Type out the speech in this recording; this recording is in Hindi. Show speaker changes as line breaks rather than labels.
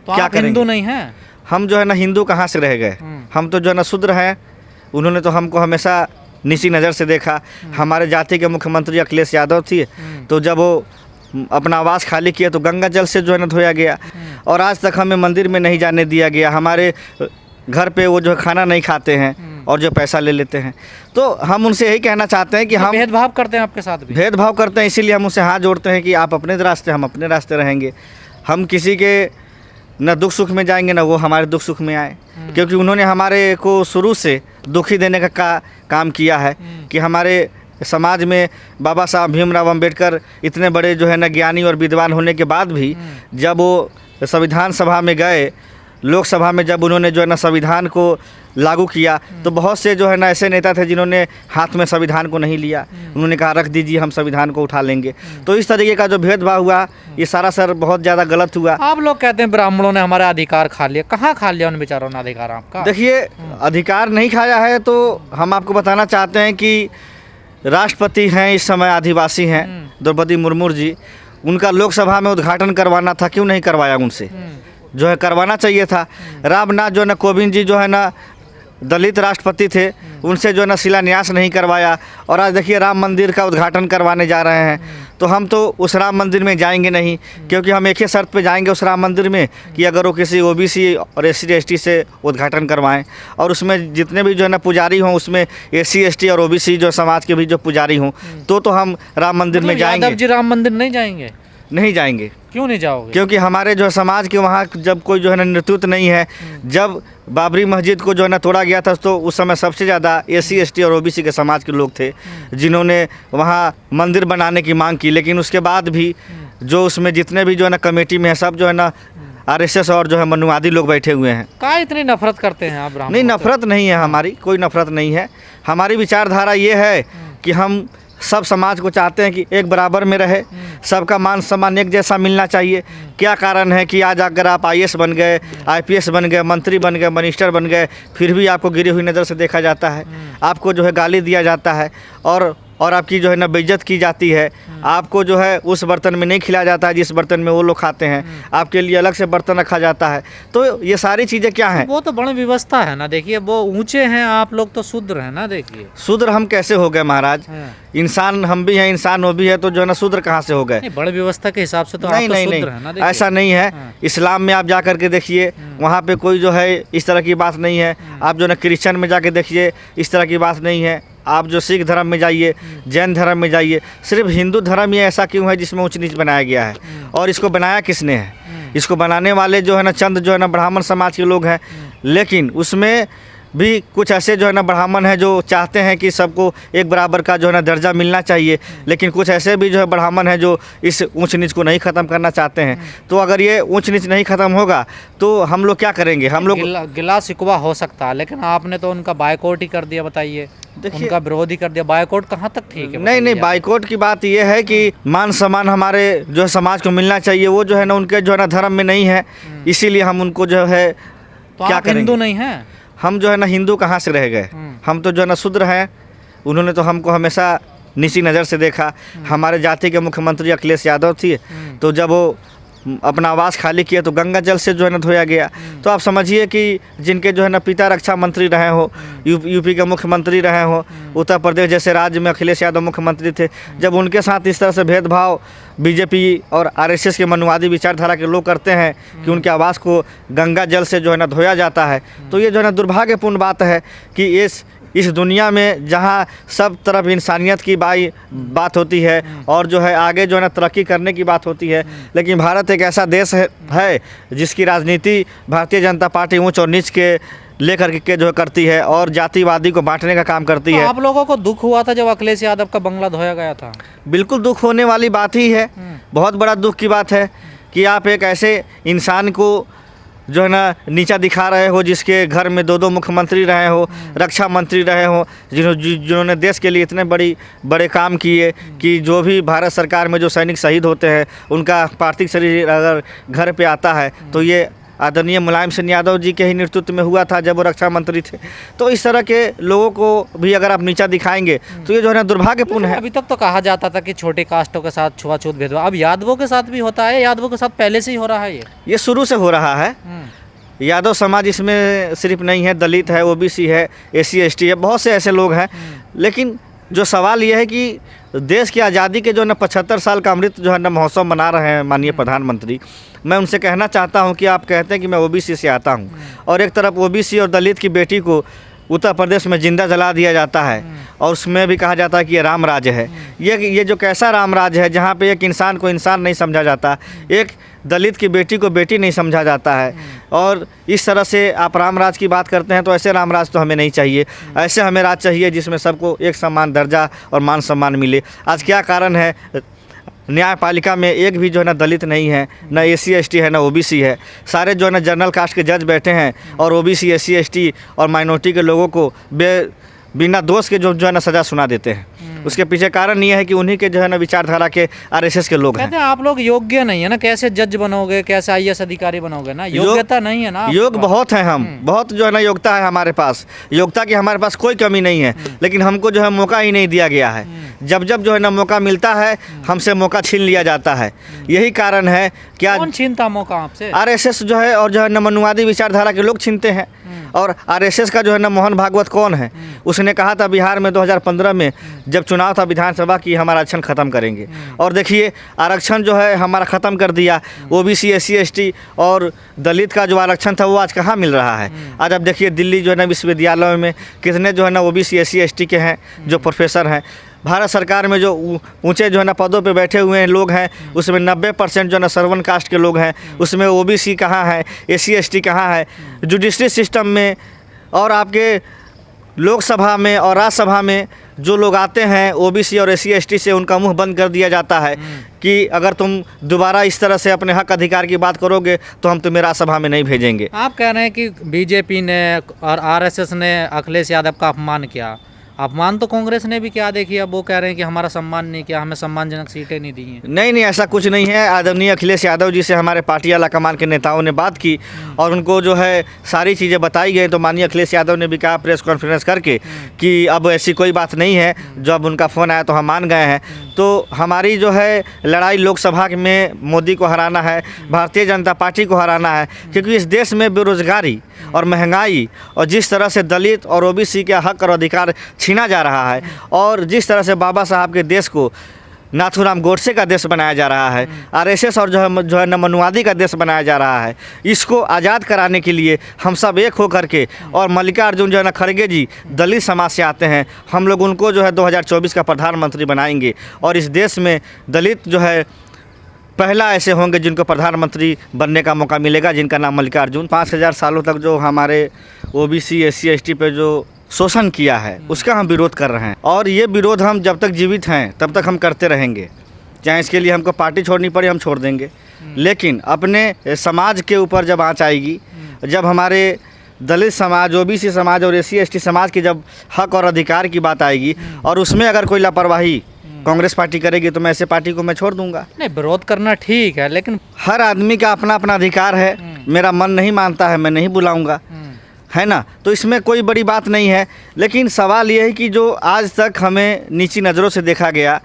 तो
क्या
आप
करेंगे?
हिंदू नहीं हैं?
हम जो है ना हिंदू कहाँ से रह गए। हम तो जो है ना शूद्र हैं। उन्होंने तो हमको हमेशा नीची नज़र से देखा। हमारे जाति के मुख्यमंत्री अखिलेश यादव थे, तो जब वो अपना आवास खाली किया तो गंगा जल से जो है ना धोया गया, और आज तक हमें मंदिर में नहीं जाने दिया गया। हमारे घर पे वो जो है खाना नहीं खाते हैं और जो पैसा ले लेते हैं। तो हम उनसे यही कहना चाहते हैं कि हम
भेदभाव करते हैं आपके साथ भी?
भेदभाव करते हैं, इसीलिए हम उनसे हाथ जोड़ते हैं कि आप अपने रास्ते, हम अपने रास्ते रहेंगे। हम किसी के न दुख सुख में जाएंगे, न वो हमारे दुख सुख में आए, क्योंकि उन्होंने हमारे को शुरू से दुखी देने का काम किया है। कि हमारे समाज में बाबा साहब भीमराव अंबेडकर इतने बड़े जो है ना ज्ञानी और विद्वान होने के बाद भी जब वो संविधान सभा में गए, लोकसभा में जब उन्होंने जो है ना संविधान को लागू किया, तो बहुत से जो है ना ऐसे नेता थे जिन्होंने हाथ में संविधान को नहीं लिया। उन्होंने कहा रख दीजिए, हम संविधान को उठा लेंगे। तो इस तरीके का जो भेदभाव हुआ, ये सारा सर बहुत ज़्यादा गलत हुआ।
आप लोग कहते हैं ब्राह्मणों ने हमारा अधिकार खा लिया। कहाँ खा लिया उन बेचारों ने अधिकार आपका?
देखिए, अधिकार नहीं खाया है तो हम आपको बताना चाहते हैं कि राष्ट्रपति हैं इस समय, आदिवासी हैं द्रौपदी मुर्मू जी। उनका लोकसभा में उद्घाटन करवाना था, क्यों नहीं करवाया उनसे? जो है करवाना चाहिए था। रामनाथ जो है ना कोविंद जी जो है ना दलित राष्ट्रपति थे, उनसे जो है ना शिलान्यास नहीं करवाया, और आज देखिए राम मंदिर का उद्घाटन करवाने जा रहे हैं। तो हम तो उस राम मंदिर में जाएंगे नहीं, क्योंकि हम एक ही शर्त पे जाएंगे उस राम मंदिर में कि अगर वो किसी ओबीसी और SC/ST से उद्घाटन करवाएं, और उसमें जितने भी जो है ना पुजारी हों, उसमें SC/ST और OBC जो समाज के भी जो पुजारी हों, तो हम राम मंदिर में जाएंगे।
यादव जी राम मंदिर नहीं जाएंगे?
नहीं जाएंगे।
क्यों नहीं जाओगे?
क्योंकि हमारे जो समाज के वहाँ जब कोई जो है ना नेतृत्व नहीं है। जब बाबरी मस्जिद को जो है ना तोड़ा गया था, तो उस समय सबसे ज़्यादा SC/ST और OBC के समाज के लोग थे जिन्होंने वहाँ मंदिर बनाने की मांग की। लेकिन उसके बाद भी जो उसमें जितने भी जो है ना कमेटी में है, सब जो है ना RSS और जो है मनुवादी लोग बैठे हुए हैं।
क्या इतनी नफरत करते हैं आप ब्राह्मणों
नहीं,
से?
नफरत नहीं है हमारी, कोई नफरत नहीं है। हमारी विचारधारा ये है कि हम सब समाज को चाहते हैं कि एक बराबर में रहे, सबका मान सम्मान एक जैसा मिलना चाहिए। क्या कारण है कि आज अगर आप IAS बन गए, IPS बन गए, मंत्री बन गए, मिनिस्टर बन गए, फिर भी आपको गिरी हुई नज़र से देखा जाता है, आपको जो है गाली दिया जाता है, और आपकी जो है ना बेइज्जत की जाती है। आपको जो है उस बर्तन में नहीं खिलाया जाता है जिस बर्तन में वो लोग खाते हैं, आपके लिए अलग से बर्तन रखा जाता है। तो ये सारी चीज़ें क्या हैं?
वो तो बड़ी व्यवस्था है ना। देखिए वो ऊंचे हैं, आप लोग तो शूद्र हैं ना। देखिए
शूद्र हम कैसे हो गए महाराज? इंसान हम भी हैं, इंसान वो भी है, तो जो है ना शूद्र कहाँ से हो गए?
नहीं, बड़ी व्यवस्था के हिसाब से तो
नहीं
आप तो
नहीं
शूद्र
नहीं,
हैं ना। देखिए
ऐसा नहीं है। इस्लाम में आप जा कर के देखिए, वहाँ पे कोई जो है इस तरह की बात नहीं है। आप जो ना क्रिश्चियन में जाके देखिए, इस तरह की बात नहीं है। आप जो सिख धर्म में जाइए, जैन धर्म में जाइए, सिर्फ हिंदू धर्म ये ऐसा क्यों है जिसमें ऊंच नीच बनाया गया है? और इसको बनाया किसने है? इसको बनाने वाले जो है ना चंद जो है ना ब्राह्मण समाज के लोग हैं। लेकिन उसमें भी कुछ ऐसे जो है ना ब्राह्मण हैं जो चाहते हैं कि सबको एक बराबर का जो है ना दर्जा मिलना चाहिए। लेकिन कुछ ऐसे भी जो है ब्राह्मण हैं जो इस ऊंच नीच को नहीं ख़त्म करना चाहते हैं। तो अगर ये ऊंच नीच नहीं ख़त्म होगा तो हम लोग क्या करेंगे? हम लोग
गिला शिकवा हो सकता है, लेकिन आपने तो उनका बायकॉट ही कर दिया। बताइए, उनका विरोध ही कर दिया। बायकॉट कहाँ तक ठीक है?
नहीं नहीं, बायकॉट की बात ये है कि मान सम्मान हमारे जो है समाज को मिलना चाहिए, वो जो है ना उनके जो है ना धर्म में नहीं है, इसीलिए हम उनको जो है
तो
क्या
आप
करेंगे?
हिंदू नहीं हैं?
हम जो है ना हिंदू कहाँ से रह गए? हम तो जो है ना शूद्र हैं। उन्होंने तो हमको हमेशा नीची नज़र से देखा। हमारे जाति के मुख्यमंत्री अखिलेश यादव थे, तो जब वो अपना आवास खाली किया तो गंगा जल से जो है ना धोया गया। तो आप समझिए कि जिनके जो है ना पिता रक्षा मंत्री रहे हो, यूपी के मुख्यमंत्री रहे हो, उत्तर प्रदेश जैसे राज्य में अखिलेश यादव मुख्यमंत्री थे, जब उनके साथ इस तरह से भेदभाव BJP और RSS के मनुवादी विचारधारा के लोग करते हैं कि उनके आवास को गंगा जल से जो है ना धोया जाता है, तो ये जो है ना दुर्भाग्यपूर्ण बात है कि इस दुनिया में जहाँ सब तरफ इंसानियत की बात होती है और जो है आगे जो है ना तरक्की करने की बात होती है, लेकिन भारत एक ऐसा देश है जिसकी राजनीति भारतीय जनता पार्टी ऊंच और नीच के लेकर के जो करती है और जातिवादी को बांटने का काम करती है।
आप लोगों को दुख हुआ था जब अखिलेश यादव का बंगला धोया गया था?
बिल्कुल दुख होने वाली बात ही है। बहुत बड़ा दुख की बात है कि आप एक ऐसे इंसान को जो है ना नीचा दिखा रहे हो, जिसके घर में 2 मुख्यमंत्री रहे हो, रक्षा मंत्री रहे हो, जिन्होंने देश के लिए इतने बड़े काम किए कि जो भी भारत सरकार में जो सैनिक शहीद होते हैं उनका पार्थिव शरीर अगर घर पे आता है तो ये आदरणीय मुलायम सिंह यादव जी के ही नेतृत्व में हुआ था जब वो रक्षा मंत्री थे। तो इस तरह के लोगों को भी अगर आप नीचा दिखाएंगे तो ये जो है ना दुर्भाग्यपूर्ण है।
अभी तक तो कहा जाता था कि छोटे कास्टों के साथ छुआछूत भेदभाव, अब यादवों के साथ भी होता है। यादवों के साथ पहले से ही हो रहा है
ये शुरू से हो रहा है। यादव समाज इसमें सिर्फ नहीं है, दलित है, ओबीसी है, एससी एसटी है, बहुत से ऐसे लोग हैं। लेकिन जो सवाल ये है कि देश की आज़ादी के जो है ना 75 साल का अमृत जो है ना महोत्सव मना रहे हैं माननीय प्रधानमंत्री, मैं उनसे कहना चाहता हूं कि आप कहते हैं कि मैं ओबीसी से आता हूं और एक तरफ ओबीसी और दलित की बेटी को उत्तर प्रदेश में जिंदा जला दिया जाता है और उसमें भी कहा जाता है कि ये राम राज्य है। ये जो कैसा राम राज्य है जहाँ पे एक इंसान को इंसान नहीं समझा जाता, एक दलित की बेटी को बेटी नहीं समझा जाता है, और इस तरह से आप राम राज की बात करते हैं। तो ऐसे राम राज तो हमें नहीं चाहिए। ऐसे हमें राज चाहिए जिसमें सबको एक समान दर्जा और मान सम्मान मिले। आज क्या कारण है, न्यायपालिका में एक भी जो है ना दलित नहीं है, ना एससी एसटी है, ना ओबीसी है। सारे जो है ना जनरल कास्ट के जज बैठे हैं और ओबीसी एससी एसटी और माइनॉरिटी के लोगों को बिना दोष के जो है ना सज़ा सुना देते हैं। उसके पीछे कारण ये है कि उन्हीं के जो है ना विचारधारा के आरएसएस के लोग हैं।
कहते हैं आप लोग योग्य नहीं है ना, कैसे जज बनोगे, कैसे आईएएस अधिकारी बनोगे ना, योग्यता नहीं है ना।
योग बहुत है, हम बहुत जो है ना योग्यता है हमारे पास, योग्यता की हमारे पास कोई कमी नहीं है, लेकिन हमको जो है मौका ही नहीं दिया गया है। जब जब जो है ना मौका मिलता है हमसे मौका छीन लिया जाता है। यही कारण है क्या,
कौन छीनता मौका आपसे?
आरएसएस जो है और जो है ना मनुवादी विचारधारा के लोग छीनते हैं। और आरएसएस का जो है ना मोहन भागवत कौन है, उसने कहा था बिहार में 2015 में जब चुनाव था विधानसभा की, हमारा आरक्षण ख़त्म करेंगे, और देखिए आरक्षण जो है हमारा ख़त्म कर दिया। ओबीसी एससी एसटी और दलित का जो आरक्षण था वो आज कहाँ मिल रहा है। आज अब देखिए दिल्ली जो है ना विश्वविद्यालयों में कितने जो है ना ओबीसी एससी एसटी के हैं जो प्रोफेसर हैं। भारत सरकार में जो ऊंचे जो है ना पदों पे बैठे हुए हैं लोग हैं, उसमें 90% जो है ना सर्वन कास्ट के लोग हैं। उसमें ओबीसी कहाँ है, एससी एसटी कहाँ है। जुडिशरी सिस्टम में और आपके लोकसभा में और राज्यसभा में जो लोग आते हैं ओबीसी और एससी एसटी से, उनका मुंह बंद कर दिया जाता है कि अगर तुम दोबारा इस तरह से अपने हक अधिकार की बात करोगे तो हम तुम्हें राज्यसभा में नहीं भेजेंगे।
आप कह रहे हैं कि बीजेपी ने और आरएसएस ने अखिलेश यादव का अपमान किया। अपमान तो कांग्रेस ने भी किया। देखिए अब वो कह रहे हैं कि हमारा सम्मान नहीं किया, हमें सम्मानजनक सीटें नहीं दी हैं।
नहीं, ऐसा कुछ नहीं है। आदरणीय अखिलेश यादव जी से हमारे पार्टी आला कमान के नेताओं ने बात की और उनको जो है सारी चीज़ें बताई गई। तो माननीय अखिलेश यादव ने भी कहा प्रेस कॉन्फ्रेंस करके कि अब ऐसी कोई बात नहीं है। जब उनका फ़ोन आया तो हम मान गए हैं। तो हमारी जो है लड़ाई लोकसभा में मोदी को हराना है, भारतीय जनता पार्टी को हराना है, क्योंकि इस देश में बेरोजगारी और महंगाई और जिस तरह से दलित और ओबीसी के हक और अधिकार छीना जा रहा है और जिस तरह से बाबा साहब के देश को नाथूराम गोडसे का देश बनाया जा रहा है, आरएसएस और जो है न मनुवादी का देश बनाया जा रहा है, इसको आज़ाद कराने के लिए हम सब एक हो करके, और मल्लिकार्जुन जो है ना खड़गे जी दलित समाज से आते हैं, हम लोग उनको जो है 2024 का प्रधानमंत्री बनाएंगे और इस देश में दलित जो है पहला ऐसे होंगे जिनको प्रधानमंत्री बनने का मौका मिलेगा, जिनका नाम मल्लिकार्जुन। 5000 सालों तक जो हमारे ओबीसी एससी एसटी पे जो शोषण किया है उसका हम विरोध कर रहे हैं और ये विरोध हम जब तक जीवित हैं तब तक हम करते रहेंगे। चाहे इसके लिए हमको पार्टी छोड़नी पड़े हम छोड़ देंगे, लेकिन अपने समाज के ऊपर जब आँच आएगी, जब हमारे दलित समाज, ओबीसी समाज और एससी एसटी समाज की जब हक और अधिकार की बात आएगी और उसमें अगर कोई लापरवाही कांग्रेस पार्टी करेगी तो मैं ऐसे पार्टी को मैं छोड़ दूंगा।
नहीं, विरोध करना ठीक है, लेकिन
हर आदमी का अपना अपना अधिकार है। मेरा मन नहीं मानता है मैं नहीं बुलाऊंगा, है ना। तो इसमें कोई बड़ी बात नहीं है, लेकिन सवाल ये है कि जो आज तक हमें नीची नज़रों से देखा गया